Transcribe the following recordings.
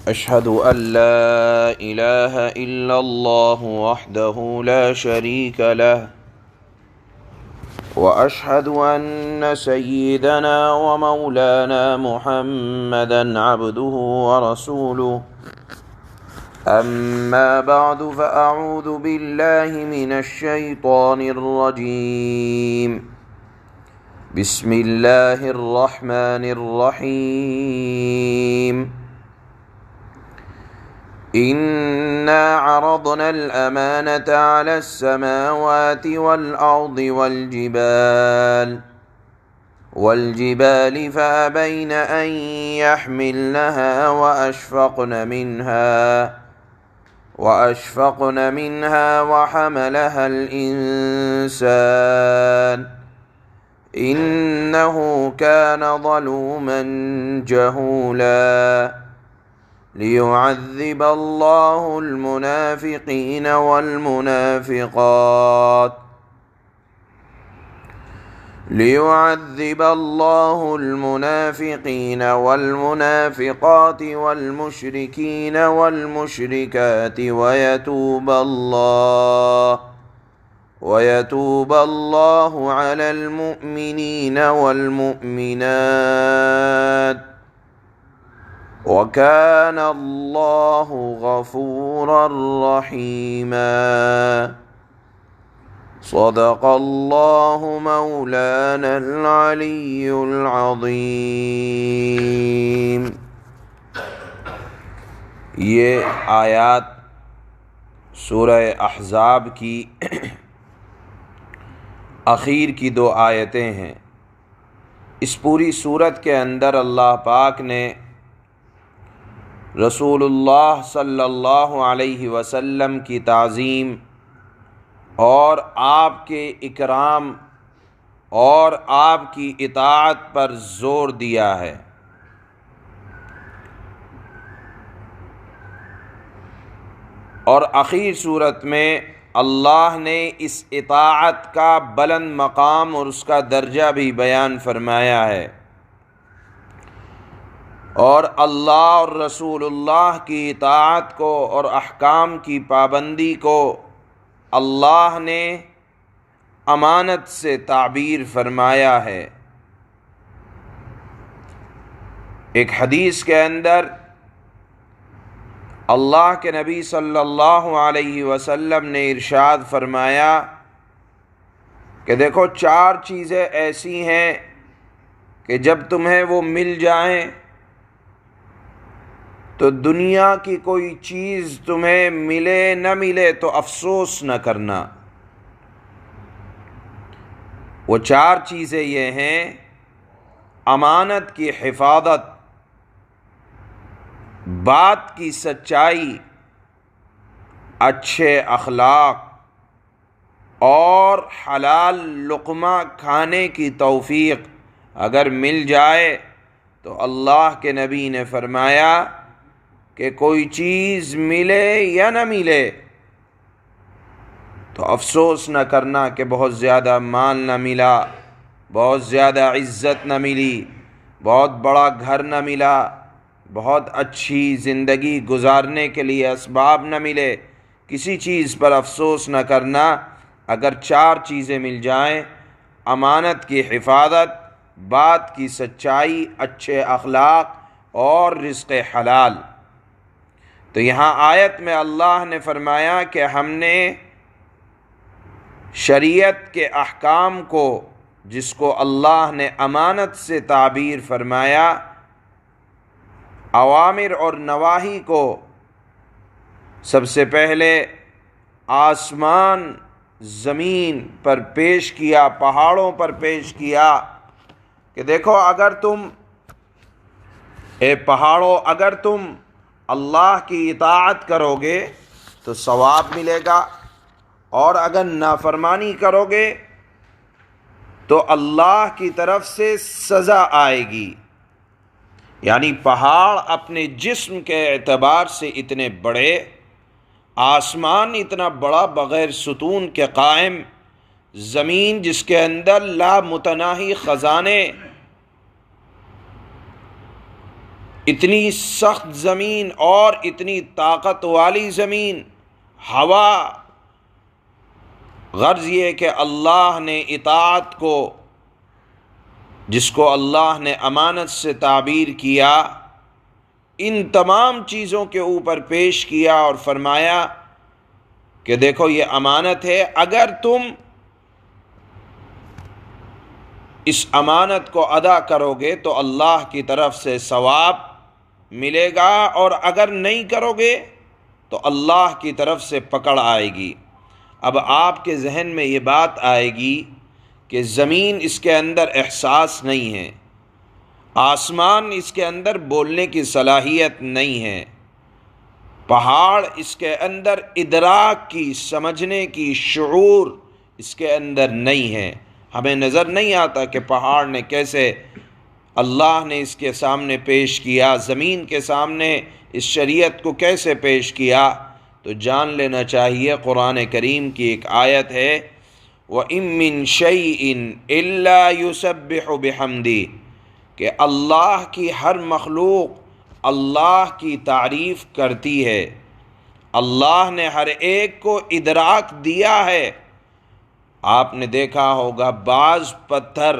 أشهد أن لا إله إلا الله وحده لا شريك له وأشهد أن سيدنا ومولانا محمدا عبده ورسوله أما بعد فأعوذ بالله من الشيطان الرجيم بسم الله الرحمن الرحيم إنا عرضنا الأمانة على السماوات والأرض والجبال فأبين أن يحملنها وأشفقن منها وحملها الإنسان إنه كان ظلوما جهولا ليعذب الله المنافقين والمنافقات والمشركين والمشركات ويتوب الله على المؤمنين والمؤمنات وكان الله غفورا رحيما صدق الله مولانا العلي العظيم۔ یہ آیات سورہ احزاب کی اخیر کی دو آیتیں ہیں۔ اس پوری سورت کے اندر اللہ پاک نے رسول اللہ صلی اللہ علیہ وسلم کی تعظیم اور آپ کے اکرام اور آپ کی اطاعت پر زور دیا ہے۔ اور اخیر صورت میں اللہ نے اس اطاعت کا بلند مقام اور اس کا درجہ بھی بیان فرمایا ہے، اور اللہ اور رسول اللہ کی اطاعت کو اور احکام کی پابندی کو اللہ نے امانت سے تعبیر فرمایا ہے۔ ایک حدیث کے اندر اللہ کے نبی صلی اللہ علیہ وسلم نے ارشاد فرمایا کہ دیکھو، چار چیزیں ایسی ہیں کہ جب تمہیں وہ مل جائیں تو دنیا کی کوئی چیز تمہیں ملے نہ ملے تو افسوس نہ کرنا۔ وہ چار چیزیں یہ ہیں: امانت کی حفاظت، بات کی سچائی، اچھے اخلاق اور حلال لقمہ کھانے کی توفیق اگر مل جائے تو اللہ کے نبی نے فرمایا کہ کوئی چیز ملے یا نہ ملے تو افسوس نہ کرنا کہ بہت زیادہ مال نہ ملا، بہت زیادہ عزت نہ ملی، بہت بڑا گھر نہ ملا، بہت اچھی زندگی گزارنے کے لیے اسباب نہ ملے، کسی چیز پر افسوس نہ کرنا۔ اگر چار چیزیں مل جائیں: امانت کی حفاظت، بات کی سچائی، اچھے اخلاق اور رزق حلال، تو یہاں آیت میں اللہ نے فرمایا کہ ہم نے شریعت کے احکام کو، جس کو اللہ نے امانت سے تعبیر فرمایا، اوامر اور نواہی کو سب سے پہلے آسمان زمین پر پیش کیا، پہاڑوں پر پیش کیا کہ دیکھو، اگر تم اللہ کی اطاعت کرو گے تو ثواب ملے گا، اور اگر نافرمانی کرو گے تو اللہ کی طرف سے سزا آئے گی۔ یعنی پہاڑ اپنے جسم کے اعتبار سے اتنے بڑے، آسمان اتنا بڑا بغیر ستون کے قائم، زمین جس کے اندر لامتناہی خزانے، اتنی سخت زمین اور اتنی طاقت والی زمین، ہوا، غرض یہ کہ اللہ نے اطاعت کو، جس کو اللہ نے امانت سے تعبیر کیا، ان تمام چیزوں کے اوپر پیش کیا اور فرمایا کہ دیکھو یہ امانت ہے، اگر تم اس امانت کو ادا کرو گے تو اللہ کی طرف سے ثواب ملے گا، اور اگر نہیں کرو گے تو اللہ کی طرف سے پکڑ آئے گی۔ اب آپ کے ذہن میں یہ بات آئے گی کہ زمین اس کے اندر احساس نہیں ہے، آسمان اس کے اندر بولنے کی صلاحیت نہیں ہے، پہاڑ اس کے اندر ادراک کی، سمجھنے کی شعور اس کے اندر نہیں ہے۔ ہمیں نظر نہیں آتا کہ پہاڑ نے کیسے اللہ نے اس کے سامنے پیش کیا، زمین کے سامنے اس شریعت کو کیسے پیش کیا۔ تو جان لینا چاہیے، قرآن کریم کی ایک آیت ہے، وَإِن مِّن شَيْءٍ إِلَّا يُسَبِّحُ بِحَمْدِهِ، کہ اللہ کی ہر مخلوق اللہ کی تعریف کرتی ہے۔ اللہ نے ہر ایک کو ادراک دیا ہے۔ آپ نے دیکھا ہوگا بعض پتھر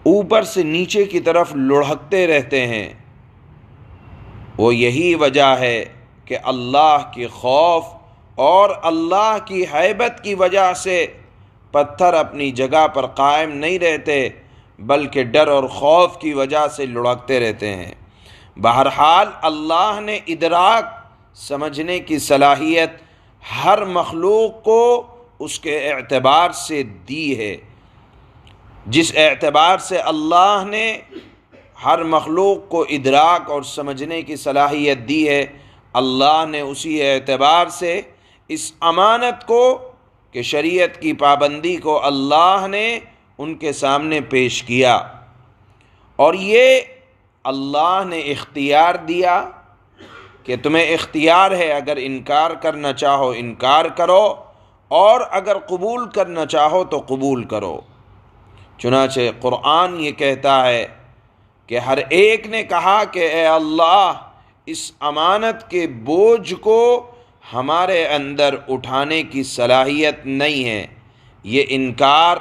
اوپر سے نیچے کی طرف لڑھکتے رہتے ہیں، وہ یہی وجہ ہے کہ اللہ کی خوف اور اللہ کی ہیبت کی وجہ سے پتھر اپنی جگہ پر قائم نہیں رہتے، بلکہ ڈر اور خوف کی وجہ سے لڑھکتے رہتے ہیں۔ بہرحال اللہ نے ادراک، سمجھنے کی صلاحیت ہر مخلوق کو اس کے اعتبار سے دی ہے۔ جس اعتبار سے اللہ نے ہر مخلوق کو ادراک اور سمجھنے کی صلاحیت دی ہے، اللہ نے اسی اعتبار سے اس امانت کو، کہ شریعت کی پابندی کو، اللہ نے ان کے سامنے پیش کیا، اور یہ اللہ نے اختیار دیا کہ تمہیں اختیار ہے، اگر انکار کرنا چاہو انکار کرو، اور اگر قبول کرنا چاہو تو قبول کرو۔ چنانچہ قرآن یہ کہتا ہے کہ ہر ایک نے کہا کہ اے اللہ، اس امانت کے بوجھ کو ہمارے اندر اٹھانے کی صلاحیت نہیں ہے۔ یہ انکار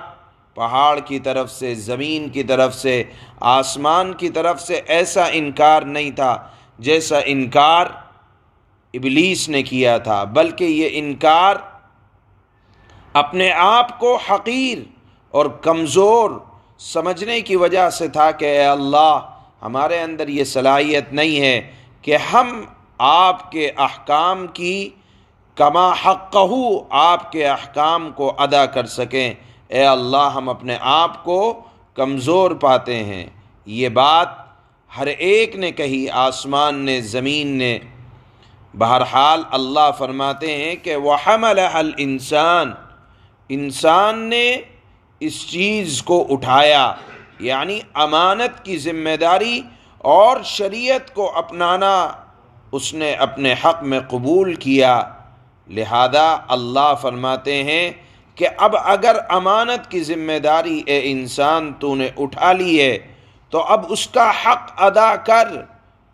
پہاڑ کی طرف سے، زمین کی طرف سے، آسمان کی طرف سے ایسا انکار نہیں تھا جیسا انکار ابلیس نے کیا تھا، بلکہ یہ انکار اپنے آپ کو حقیر اور کمزور سمجھنے کی وجہ سے تھا کہ اے اللہ، ہمارے اندر یہ صلاحیت نہیں ہے کہ ہم آپ کے احکام کی کما حقہ، آپ کے احکام کو ادا کر سکیں۔ اے اللہ، ہم اپنے آپ کو کمزور پاتے ہیں۔ یہ بات ہر ایک نے کہی، آسمان نے، زمین نے۔ بہرحال اللہ فرماتے ہیں کہ وَحَمَلَهَا الْإِنسان، انسان نے اس چیز کو اٹھایا، یعنی امانت کی ذمہ داری اور شریعت کو اپنانا اس نے اپنے حق میں قبول کیا۔ لہذا اللہ فرماتے ہیں کہ اب اگر امانت کی ذمہ داری اے انسان تو نے اٹھا لی ہے تو اب اس کا حق ادا کر،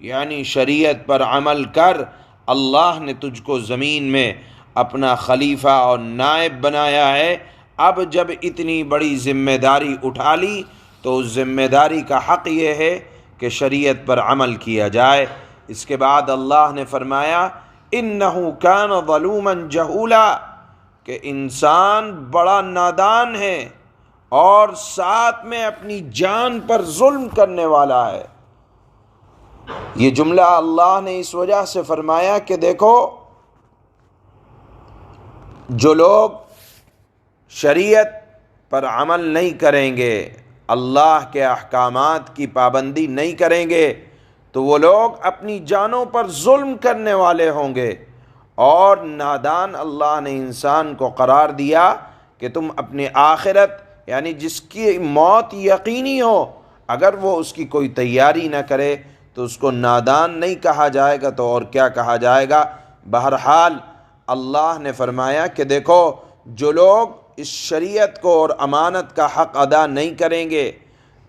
یعنی شریعت پر عمل کر۔ اللہ نے تجھ کو زمین میں اپنا خلیفہ اور نائب بنایا ہے، اب جب اتنی بڑی ذمہ داری اٹھا لی تو اس ذمہ داری کا حق یہ ہے کہ شریعت پر عمل کیا جائے۔ اس کے بعد اللہ نے فرمایا اِنَّهُ كَانَ ظَلُومًا جَهُولًا، کہ انسان بڑا نادان ہے اور ساتھ میں اپنی جان پر ظلم کرنے والا ہے۔ یہ جملہ اللہ نے اس وجہ سے فرمایا کہ دیکھو، جو لوگ شریعت پر عمل نہیں کریں گے، اللہ کے احکامات کی پابندی نہیں کریں گے، تو وہ لوگ اپنی جانوں پر ظلم کرنے والے ہوں گے۔ اور نادان اللہ نے انسان کو قرار دیا کہ تم اپنی آخرت، یعنی جس کی موت یقینی ہو، اگر وہ اس کی کوئی تیاری نہ کرے تو اس کو نادان نہیں کہا جائے گا تو اور کیا کہا جائے گا۔ بہرحال اللہ نے فرمایا کہ دیکھو، جو لوگ اس شریعت کو اور امانت کا حق ادا نہیں کریں گے،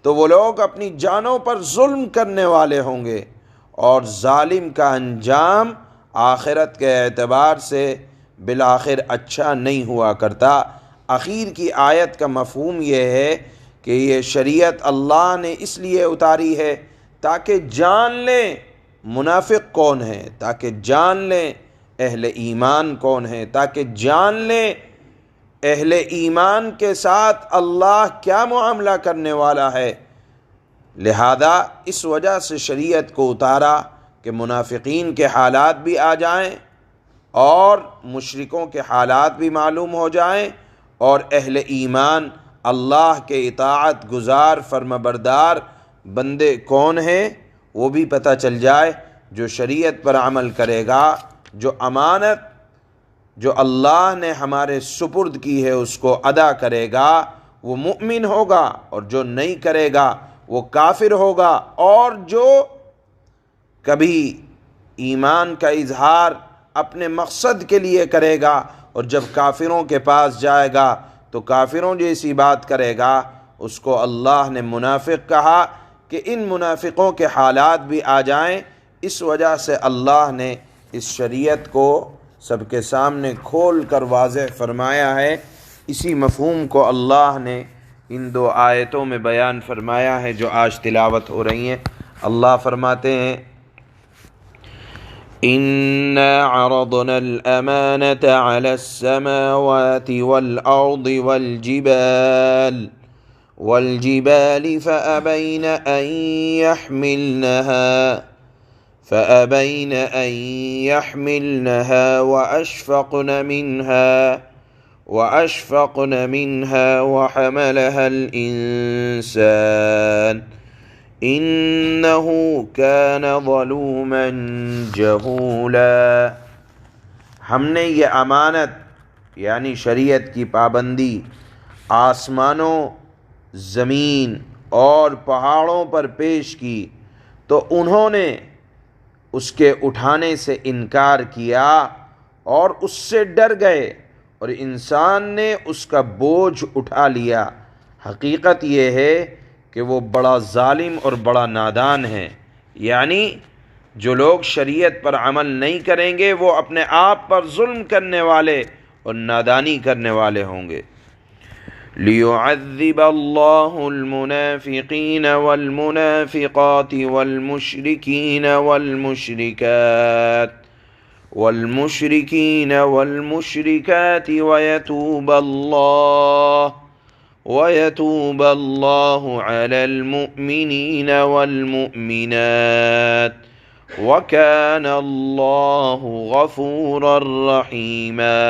تو وہ لوگ اپنی جانوں پر ظلم کرنے والے ہوں گے، اور ظالم کا انجام آخرت کے اعتبار سے بالآخر اچھا نہیں ہوا کرتا۔ اخیر کی آیت کا مفہوم یہ ہے کہ یہ شریعت اللہ نے اس لیے اتاری ہے تاکہ جان لیں منافق کون ہے، تاکہ جان لیں اہل ایمان کون ہے، تاکہ جان لیں اہل ایمان کے ساتھ اللہ کیا معاملہ کرنے والا ہے۔ لہذا اس وجہ سے شریعت کو اتارا کہ منافقین کے حالات بھی آ جائیں اور مشرکوں کے حالات بھی معلوم ہو جائیں، اور اہل ایمان اللہ کے اطاعت گزار فرمانبردار بندے کون ہیں وہ بھی پتہ چل جائے۔ جو شریعت پر عمل کرے گا، جو امانت جو اللہ نے ہمارے سپرد کی ہے اس کو ادا کرے گا، وہ مؤمن ہوگا، اور جو نہیں کرے گا وہ کافر ہوگا۔ اور جو کبھی ایمان کا اظہار اپنے مقصد کے لیے کرے گا اور جب کافروں کے پاس جائے گا تو کافروں جیسی بات کرے گا، اس کو اللہ نے منافق کہا کہ ان منافقوں کے حالات بھی آ جائیں۔ اس وجہ سے اللہ نے اس شریعت کو سب کے سامنے کھول کر واضح فرمایا ہے۔ اسی مفہوم کو اللہ نے ان دو آیتوں میں بیان فرمایا ہے جو آج تلاوت ہو رہی ہیں۔ اللہ فرماتے ہیں إِنَّا عَرَضْنَا الْأَمَانَةَ عَلَى السَّمَاوَاتِ وَالْأَرْضِ وَالْجِبَالِ فَأَبَيْنَ أَن يَحْمِلْنَهَا وَأَشْفَقْنَ مِنْهَا وَحَمَلَهَا الْإِنسَانُ إِنَّهُ كَانَ ظَلُومًا جَهُولًا۔ ہم نے یہ امانت یعنی شریعت کی پابندی آسمانوں، زمین اور پہاڑوں پر پیش کی تو انہوں نے اس کے اٹھانے سے انکار کیا اور اس سے ڈر گئے، اور انسان نے اس کا بوجھ اٹھا لیا۔ حقیقت یہ ہے کہ وہ بڑا ظالم اور بڑا نادان ہے، یعنی جو لوگ شریعت پر عمل نہیں کریں گے وہ اپنے آپ پر ظلم کرنے والے اور نادانی کرنے والے ہوں گے۔ لِيُعَذِّبَ اللَّهُ الْمُنَافِقِينَ وَالْمُنَافِقَاتِ وَالْمُشْرِكِينَ وَيَتُوبَ اللَّهُ عَلَى الْمُؤْمِنِينَ وَالْمُؤْمِنَاتِ وَكَانَ اللَّهُ غَفُورًا رَحِيمًا۔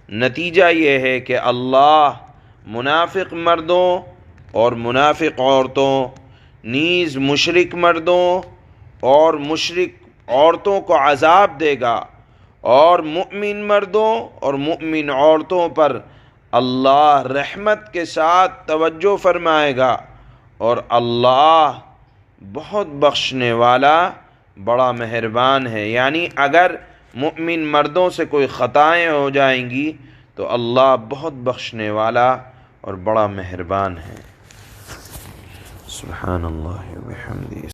نتیجہ یہ ہے کہ اللہ منافق مردوں اور منافق عورتوں، نیز مشرک مردوں اور مشرک عورتوں کو عذاب دے گا، اور مؤمن مردوں اور مؤمن عورتوں پر اللہ رحمت کے ساتھ توجہ فرمائے گا، اور اللہ بہت بخشنے والا بڑا مہربان ہے۔ یعنی اگر مؤمن مردوں سے کوئی خطائیں ہو جائیں گی تو اللہ بہت بخشنے والا اور بڑا مہربان ہے۔ سبحان اللہ و بحمدہ۔